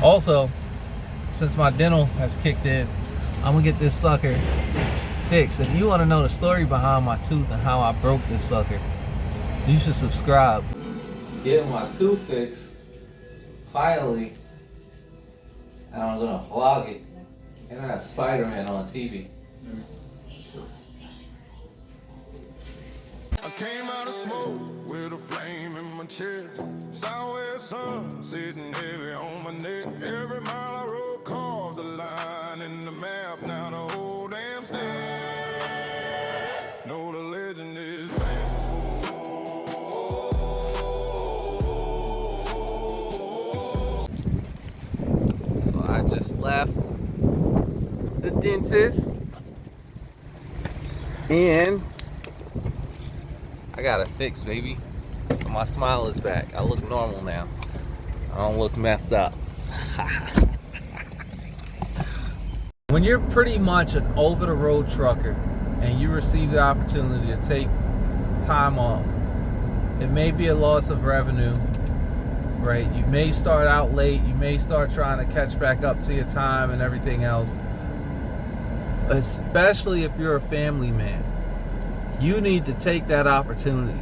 Also, since my dental has kicked in, I'm gonna get this sucker fixed. If you want to know the story behind my tooth and how I broke this sucker, you should subscribe. Getting my tooth fixed, finally, and I'm gonna vlog it. And I got Spider-Man on TV. I came out of smoke with a flame in my chest. Southwest sun sitting heavy on my neck. Every mile I rode carved the line in the map. Now the whole damn state know the legend is back. So I just left the dentist and I got it fixed, baby. So my smile is back. I look normal now. I don't look messed up. When you're pretty much an over-the-road trucker and you receive the opportunity to take time off, it may be a loss of revenue, right? You may start out late. You may start trying to catch back up to your time and everything else. Especially if you're a family man. You need to take that opportunity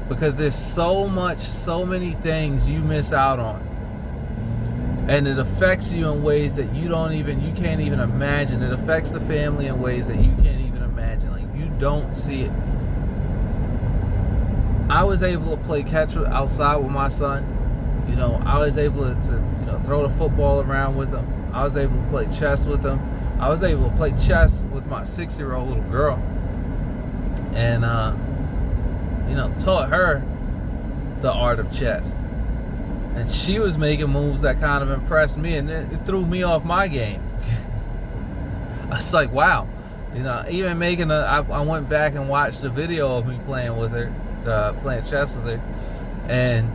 because there's so many things you miss out on. And it affects you in ways that you can't even imagine. It affects the family in ways that you can't even imagine. Like, you don't see it. I was able to play catch outside with my son. You know, I was able to throw the football around with him. I was able to play chess with him. I was able to play chess with my 6-year-old little girl. And, taught her the art of chess. And she was making moves that kind of impressed me, and it threw me off my game. I was like, wow. Even I went back and watched a video of me playing with her, playing chess with her. And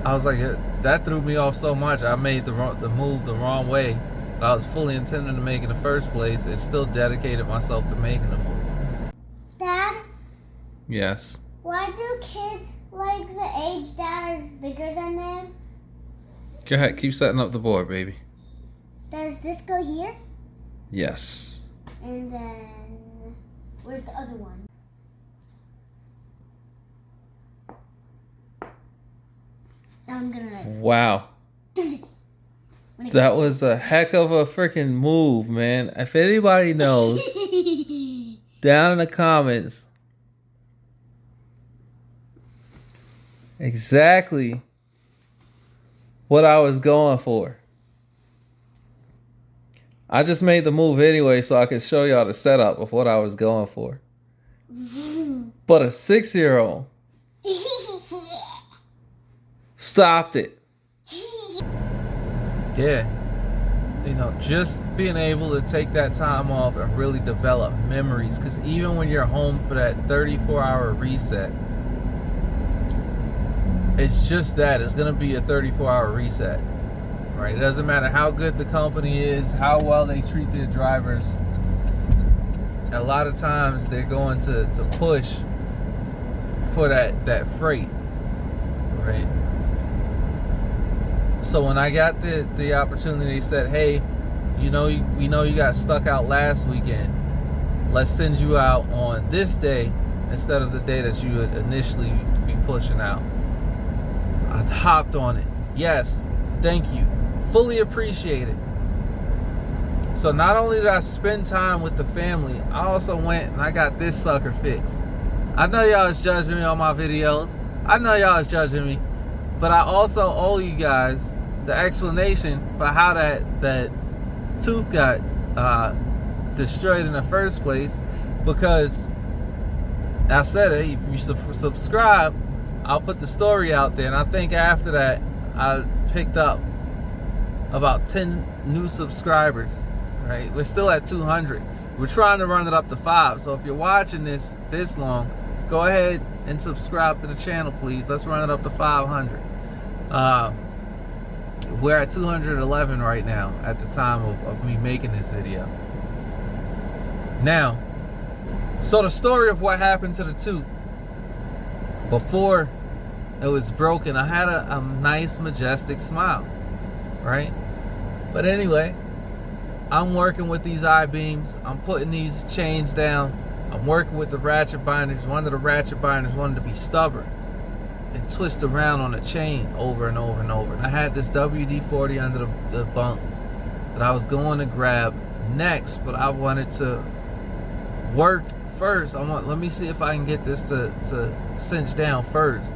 I was like, that threw me off so much. I made the move the wrong way that I was fully intending to make in the first place. And still dedicated myself to making the move. Dad? Yes. Why do kids like the age that is bigger than them? Go ahead, keep setting up the board, baby. Does this go here? Yes. And then, where's the other one? Now I'm gonna... Wow. That was a heck of a freaking move, man. If anybody knows, down in the comments, exactly what I was going for. I just made the move anyway so I could show y'all the setup of what I was going for. But a 6-year-old stopped it. Yeah. Just being able to take that time off and really develop memories. Because even when you're home for that 34-hour reset, it's just that. It's going to be a 34-hour reset. Right? It doesn't matter how good the company is, how well they treat their drivers. A lot of times they're going to push for that freight. Right? So when I got the opportunity, they said, hey, we know you got stuck out last weekend. Let's send you out on this day instead of the day that you would initially be pushing out. I hopped on it. Yes, thank you. Fully appreciate it. So not only did I spend time with the family, I also went and I got this sucker fixed. I know y'all is judging me on my videos. I know y'all is judging me. But I also owe you guys the explanation for how that tooth got destroyed in the first place. Because I said, hey, if you subscribe, I'll put the story out there. And I think after that, I picked up about 10 new subscribers. Right? We're still at 200. We're trying to run it up to 5. So if you're watching this long, go ahead and subscribe to the channel, please. Let's run it up to 500. We're at 211 right now at the time of me making this video. Now, so the story of what happened to the tooth. Before it was broken, I had a nice, majestic smile. right? But anyway, I'm working with these I-beams. I'm putting these chains down. I'm working with the ratchet binders. One of the ratchet binders wanted to be stubborn and twist around on the chain over and over and over. And I had this WD-40 under the bunk that I was going to grab next, but I wanted to work first. Let me see if I can get this to cinch down first.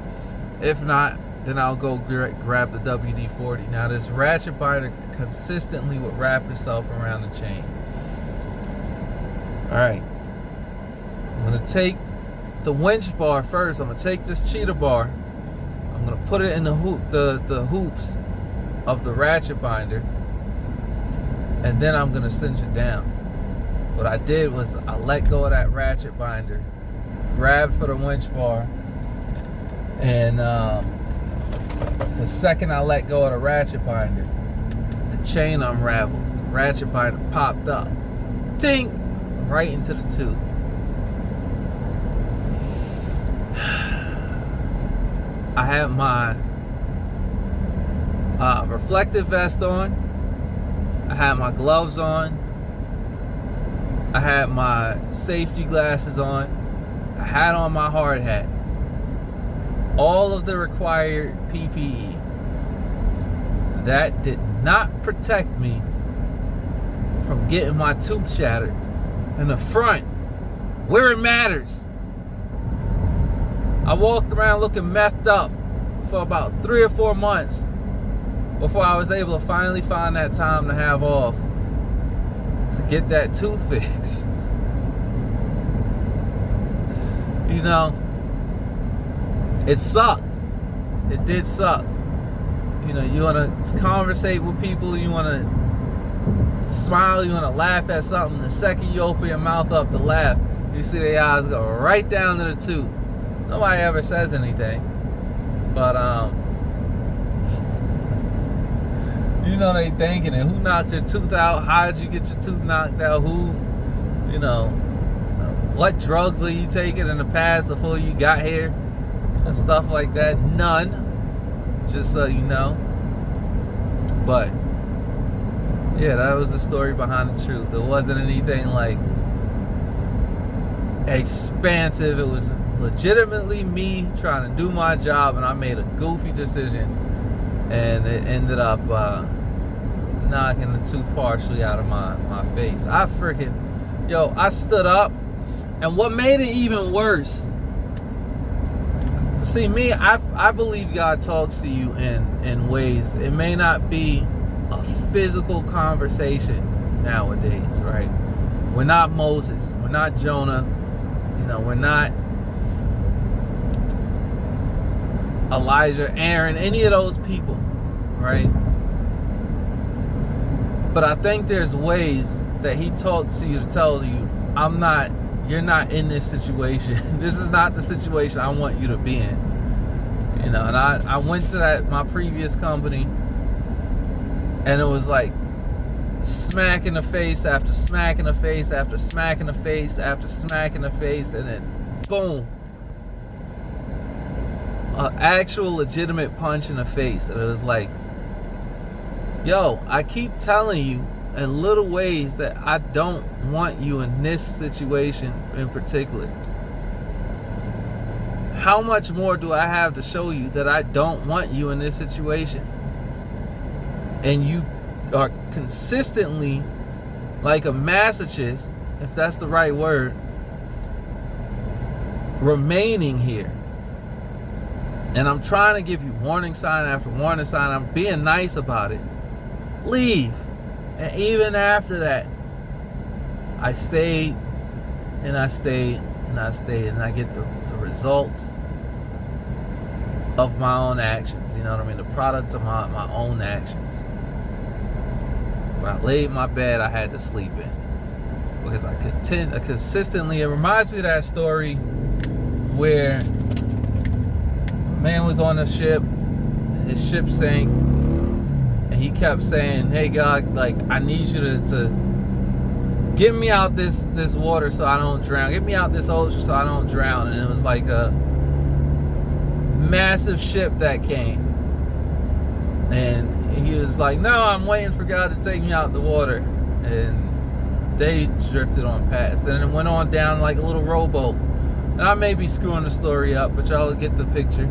If not, then I'll go grab the WD-40. Now this ratchet binder consistently would wrap itself around the chain. Alright. I'm going to take the winch bar first. I'm going to take this cheetah bar. I'm going to put it in the hoops of the ratchet binder. And then I'm going to cinch it down. What I did was I let go of that ratchet binder, grabbed for the winch bar, and the second I let go of the ratchet binder, the chain unraveled. The ratchet binder popped up. Ding! Right into the tooth. I had my reflective vest on. I had my gloves on. I had my safety glasses on. I had on my hard hat. All of the required PPE. That did not protect me from getting my tooth shattered in the front, where it matters. I walked around looking messed up for about 3 or 4 months before I was able to finally find that time to have off to get that tooth fixed. You know, it sucked. It did suck. You know, you want to conversate with people, you want to smile, you want to laugh at something. The second you open your mouth up to laugh, you see their eyes go right down to the tooth. Nobody ever says anything, but you know they thinking it. Who knocked your tooth out? How did you get your tooth knocked out? Who, you know, what drugs were you taking in the past before you got here? And stuff like that. None. Just so you know. But yeah, that was the story behind the truth. It wasn't anything like expansive. It was legitimately me trying to do my job, and I made a goofy decision, and it ended up knocking the tooth partially out of my face. I stood up, and what made it even worse, see me, I believe God talks to you in ways. It may not be a physical conversation nowadays, right? We're not Moses, we're not Jonah, you know, we're not Elijah, Aaron, any of those people, right? But I think there's ways that he talks to you to tell you, you're not in this situation. This is not the situation I want you to be in. You know, and I went to my previous company, and it was like smack in the face after smack in the face after smack in the face after smack in the face, and then boom. An actual legitimate punch in the face. And it was like, yo, I keep telling you in little ways that I don't want you in this situation in particular. How much more do I have to show you that I don't want you in this situation? And you are consistently, like a masochist, if that's the right word, remaining here. And I'm trying to give you warning sign after warning sign. I'm being nice about it. Leave. And even after that, I stayed and I stayed and I stayed, and I get the results of my own actions. You know what I mean? The product of my own actions. When I laid in my bed, I had to sleep in. Because I consistently, it reminds me of that story where man was on a ship, his ship sank, and he kept saying, hey God, like, I need you to get me out this water so I don't drown, get me out this ocean so I don't drown. And it was like a massive ship that came, and he was like, no, I'm waiting for God to take me out the water. And they drifted on past. Then it went on down like a little rowboat. And I may be screwing the story up, but y'all get the picture.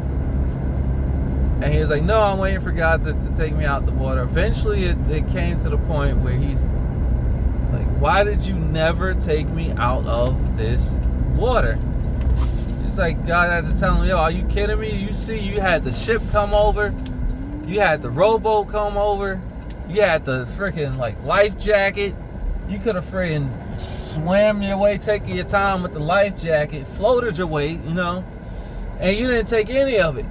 And he was like, no, I'm waiting for God to take me out the water. Eventually, it came to the point where he's like, why did you never take me out of this water? It's like God had to tell him, yo, are you kidding me? You see, you had the ship come over. You had the rowboat come over. You had the freaking like life jacket. You could have freaking swam your way, taking your time with the life jacket, floated your way, you know, and you didn't take any of it.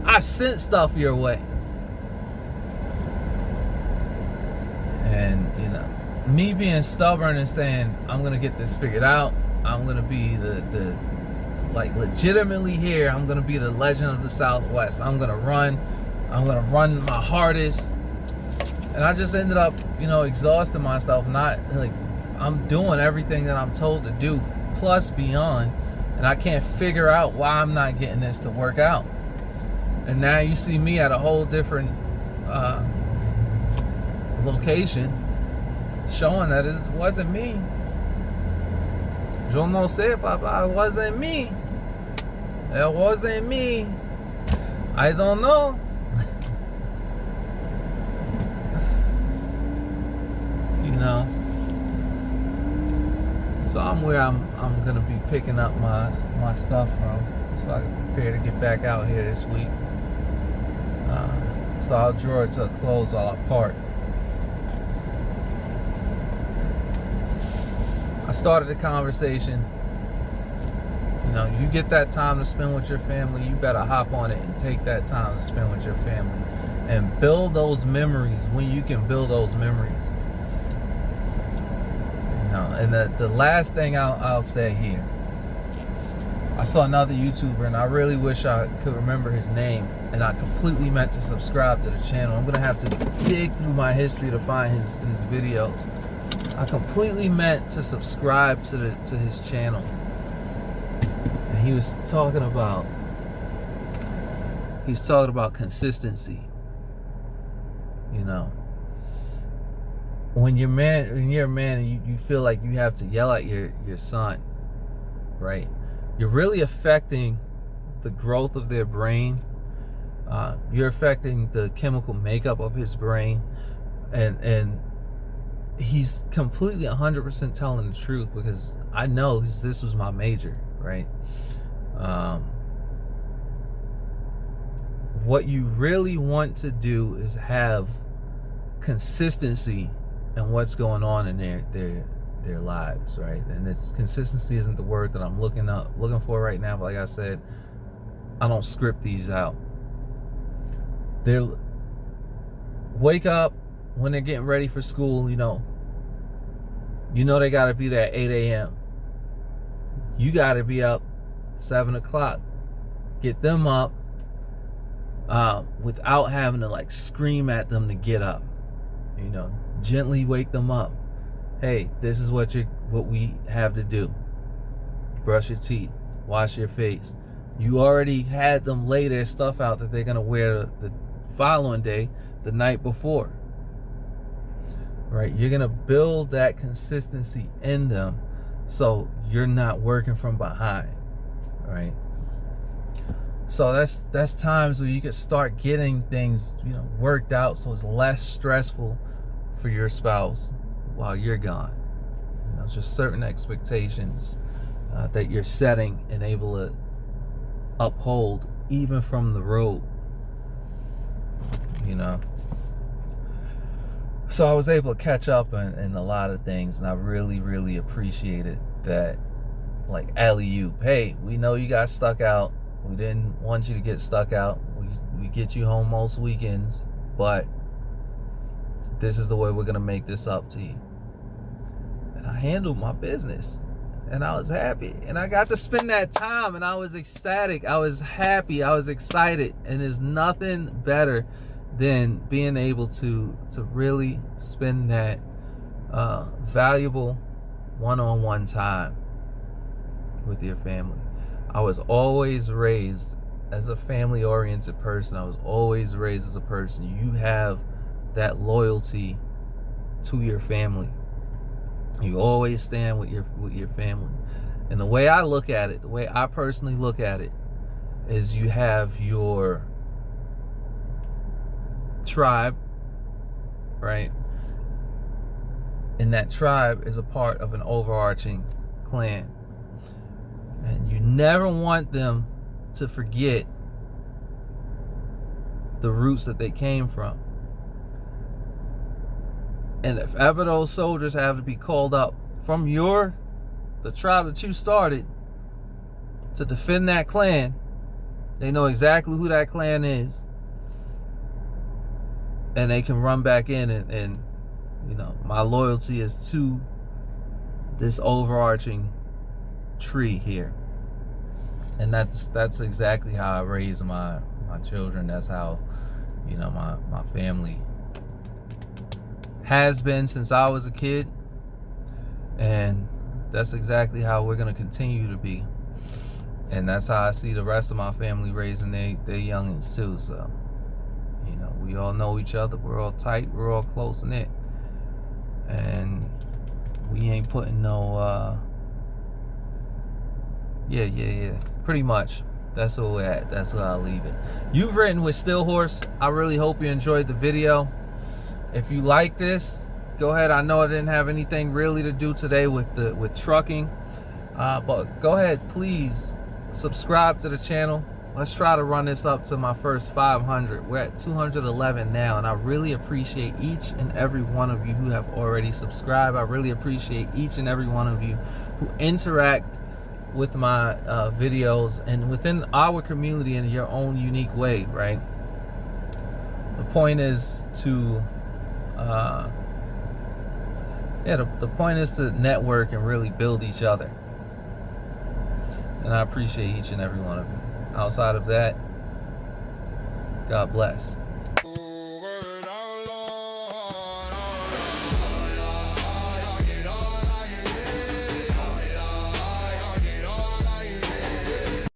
I sent stuff your way. And, you know, me being stubborn and saying, I'm going to get this figured out. I'm going to be the like legitimately here. I'm going to be the legend of the Southwest. I'm going to run my hardest. And I just ended up, you know, exhausting myself. Not like I'm doing everything that I'm told to do, plus beyond. And I can't figure out why I'm not getting this to work out. And now you see me at a whole different location, showing that it wasn't me. Yo no sé, Papa, it wasn't me. It wasn't me. I don't know. You know. So I'm where I'm gonna be picking up my stuff from, so I can prepare to get back out here this week. So I'll draw it to a close while I park. I started the conversation. You know, you get that time to spend with your family, you better hop on it and take that time to spend with your family and build those memories when you can build those memories. You know, and the last thing I'll say here, I saw another YouTuber and I really wish I could remember his name, and I completely meant to subscribe to the channel. I'm gonna have to dig through my history to find his videos. I completely meant to subscribe to his channel. And he was talking about consistency. You know, when you're a man and you feel like you have to yell at your son, right? You're really affecting the growth of their brain. You're affecting the chemical makeup of his brain, and he's completely 100% telling the truth, because I know this was my major, right? What you really want to do is have consistency in what's going on in their lives, right? And it's consistency isn't the word that I'm looking for right now, but like I said, I don't script these out. They'll wake up when they're getting ready for school, you know they got to be there at 8 a.m. You got to be up 7 o'clock. Get them up without having to like scream at them to get up. You know, gently wake them up. Hey, this is what we have to do. Brush your teeth, wash your face. You already had them lay their stuff out that they're gonna wear the following day, the night before. Right? You're gonna build that consistency in them, so you're not working from behind. Right? So that's times where you can start getting things, you know, worked out, so it's less stressful for your spouse while you're gone. You know, just certain expectations that you're setting and able to uphold even from the road. You know. So I was able to catch up in a lot of things, and I really, really appreciated that. Like, alley-oop, hey, we know you got stuck out. We didn't want you to get stuck out. We get you home most weekends, but this is the way we're gonna make this up to you. And I handled my business, and I was happy, and I got to spend that time, and I was ecstatic. I was happy. I was excited, and there's nothing better than being able to really spend that valuable one-on-one time with your family. I was always raised as a family-oriented person. I was always raised as a person. You have that loyalty to your family. You always stand with your family. And the way I look at it, the way I personally look at it, is you have your tribe, right? And that tribe is a part of an overarching clan. And you never want them to forget the roots that they came from. And if ever those soldiers have to be called up from the tribe that you started to defend that clan, they know exactly who that clan is. And they can run back in and you know, my loyalty is to this overarching tree here. And that's exactly how I raise my children. That's how, you know, my family has been since I was a kid. And that's exactly how we're going to continue to be. And that's how I see the rest of my family raising their youngins too. So, you know, we all know each other. We're all tight. We're all close knit. And we ain't putting no, yeah. Pretty much. That's where we're at. That's where I'll leave it. You've written with Still Horse. I really hope you enjoyed the video. If you like this, go ahead. I know I didn't have anything really to do today with trucking, but go ahead, please subscribe to the channel. Let's try to run this up to my first 500. We're at 211 now, and I really appreciate each and every one of you who have already subscribed. I really appreciate each and every one of you who interact with my videos and within our community in your own unique way, right? The point is to the point is to network and really build each other. And I appreciate each and every one of you. Outside of that, God bless.